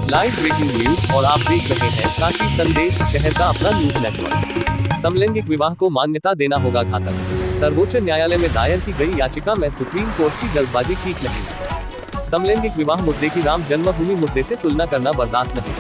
Live breaking news और आप देख रहे हैं काशी संदेश, शहर का अपना न्यूज नेटवर्क। समलैंगिक विवाह को मान्यता देना होगा घातक। सर्वोच्च न्यायालय में दायर की गई याचिका में सुप्रीम कोर्ट की जल्दबाजी ठीक नहीं। समलैंगिक विवाह मुद्दे की राम जन्मभूमि मुद्दे से तुलना करना बर्दाश्त नहीं।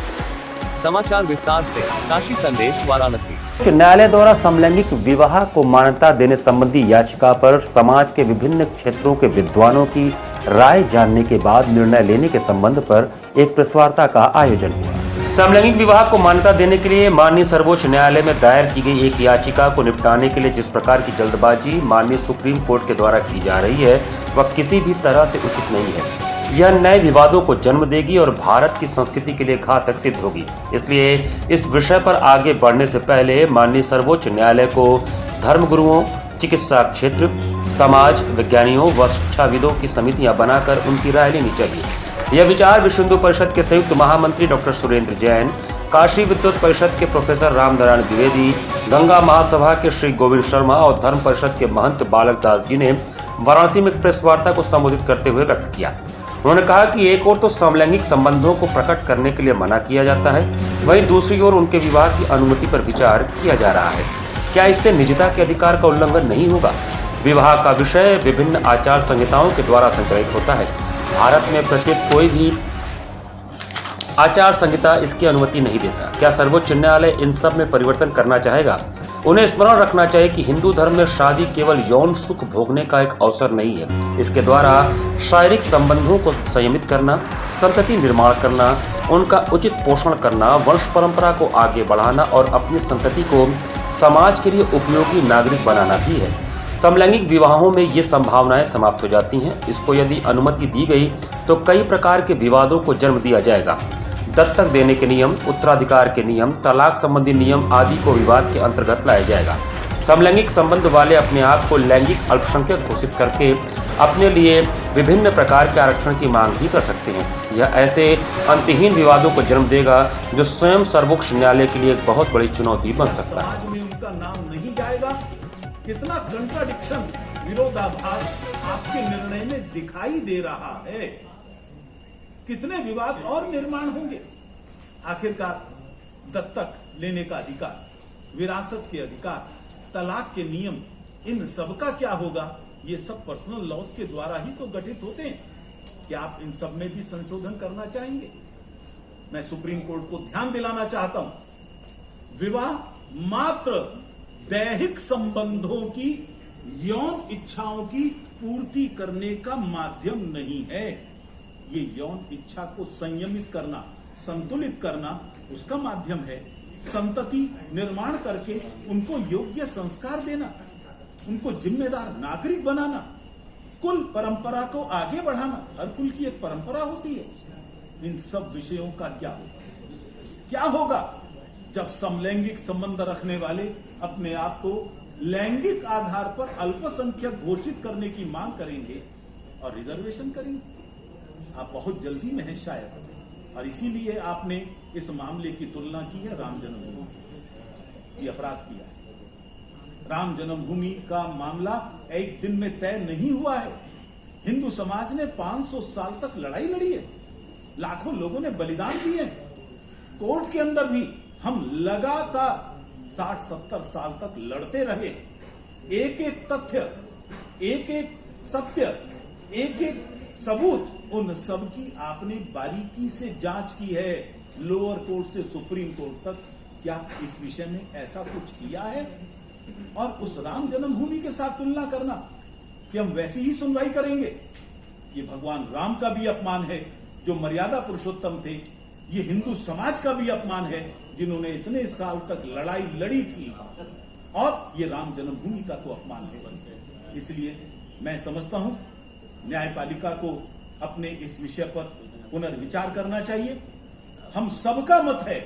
समाचार विस्तार से। काशी संदेश, वाराणसी। उच्च न्यायालय द्वारा समलैंगिक विवाह को मान्यता देने संबंधी याचिका पर समाज के विभिन्न क्षेत्रों के विद्वानों की राय जानने के बाद निर्णय लेने के संबंध पर एक प्रेस वार्ता का आयोजन हुआ। समलैंगिक विवाह को मान्यता देने के लिए माननीय सर्वोच्च न्यायालय में दायर की गई एक याचिका को निपटाने के लिए जिस प्रकार की जल्दबाजी माननीय सुप्रीम कोर्ट के द्वारा की जा रही है, वह किसी भी तरह से उचित नहीं है। यह नए विवादों को जन्म देगी और भारत की संस्कृति के लिए घातक सिद्ध होगी। इसलिए इस विषय पर आगे बढ़ने से पहले माननीय सर्वोच्च न्यायालय को धर्मगुरुओं, चिकित्सा क्षेत्र, समाज विज्ञानियों व शिक्षाविदों की समितियां बनाकर उनकी राय लेनी चाहिए। यह विचार विश्व हिंदू परिषद के संयुक्त महामंत्री डॉक्टर सुरेंद्र जैन, काशी विद्युत परिषद के प्रोफेसर रामनारायण द्विवेदी, गंगा महासभा के श्री गोविंद शर्मा और धर्म परिषद के महंत बालक दास जी ने वाराणसी में एक प्रेस वार्ता को संबोधित करते हुए व्यक्त किया। उन्होंने कहा कि एक ओर तो समलैंगिक संबंधों को प्रकट करने के लिए मना किया जाता है, वहीं दूसरी ओर उनके विवाह की अनुमति पर विचार किया जा रहा है। क्या इससे निजता के अधिकार का उल्लंघन नहीं होगा? विवाह का विषय विभिन्न आचार संहिताओं के द्वारा संचालित होता है। भारत में प्रचलित कोई भी आचार संहिता इसकी अनुमति नहीं देता। क्या सर्वोच्च न्यायालय इन सब में परिवर्तन करना चाहेगा? उन्हें स्मरण रखना चाहिए कि हिंदू धर्म में शादी केवल यौन सुख भोगने का एक अवसर नहीं है। इसके द्वारा शारीरिक संबंधों को संयमित करना, संतति निर्माण करना, उनका उचित पोषण करना, वंश परंपरा को आगे बढ़ाना और अपनी संतति को समाज के लिए उपयोगी नागरिक बनाना भी है। समलैंगिक विवाहों में ये संभावनाएं समाप्त हो जाती हैं। इसको यदि अनुमति दी गई तो कई प्रकार के विवादों को जन्म दिया जाएगा। दत्तक देने के नियम, उत्तराधिकार के नियम, तलाक संबंधी नियम आदि को विवाद के अंतर्गत लाया जाएगा। समलैंगिक संबंध वाले अपने आप को लैंगिक अल्पसंख्यक घोषित करके अपने लिए विभिन्न प्रकार के आरक्षण की मांग भी कर सकते हैं। यह ऐसे अंतहीन विवादों को जन्म देगा जो स्वयं सर्वोच्च न्यायालय के लिए एक बहुत बड़ी चुनौती बन सकता है। समाज में उनका नाम नहीं जाएगा। कितना कंट्राडिक्शन, विरोधाभास आपके निर्णय में दिखाई दे रहा है। कितने विवाद और निर्माण होंगे। आखिरकार दत्तक लेने का अधिकार, विरासत के अधिकार, तलाक के नियम, इन सब का क्या होगा? ये सब पर्सनल लॉज के द्वारा ही तो गठित होते हैं। क्या आप इन सब में भी संशोधन करना चाहेंगे? मैं सुप्रीम कोर्ट को ध्यान दिलाना चाहता हूं, विवाह मात्र दैहिक संबंधों की यौन इच्छाओं की पूर्ति करने का माध्यम नहीं है। ये यौन इच्छा को संयमित करना, संतुलित करना उसका माध्यम है। संतति निर्माण करके उनको योग्य संस्कार देना, उनको जिम्मेदार नागरिक बनाना, कुल परंपरा को आगे बढ़ाना। हर कुल की एक परंपरा होती है। इन सब विषयों का क्या होगा? क्या होगा जब समलैंगिक संबंध रखने वाले अपने आप को लैंगिक आधार पर अल्पसंख्यक घोषित करने की मांग करेंगे और रिजर्वेशन करेंगे? आप बहुत जल्दी में हैं शायद, और इसीलिए आपने इस मामले की तुलना की है राम जन्मभूमि से। ये अपराध किया है। राम जन्मभूमि का मामला एक दिन में तय नहीं हुआ है। हिंदू समाज ने 500 साल तक लड़ाई लड़ी है। लाखों लोगों ने बलिदान दिए। कोर्ट के अंदर भी हम लगातार 60-70 साल तक लड़ते रहे। एक एक तथ्य, एक एक सत्य, एक एक सबूत, उन सब की आपने बारीकी से जांच की है, लोअर कोर्ट से सुप्रीम कोर्ट तक। क्या इस विषय में ऐसा कुछ किया है? और उस राम जन्मभूमि के साथ तुलना करना कि हम वैसी ही सुनवाई करेंगे, ये भगवान राम का भी अपमान है जो मर्यादा पुरुषोत्तम थे। ये हिंदू समाज का भी अपमान है जिन्होंने इतने साल तक लड़ाई लड़ी थी, और ये राम जन्मभूमि का तो अपमान है। इसलिए मैं समझता हूं न्यायपालिका को अपने इस विषय पर पुनर्विचार करना चाहिए। हम सबका मत है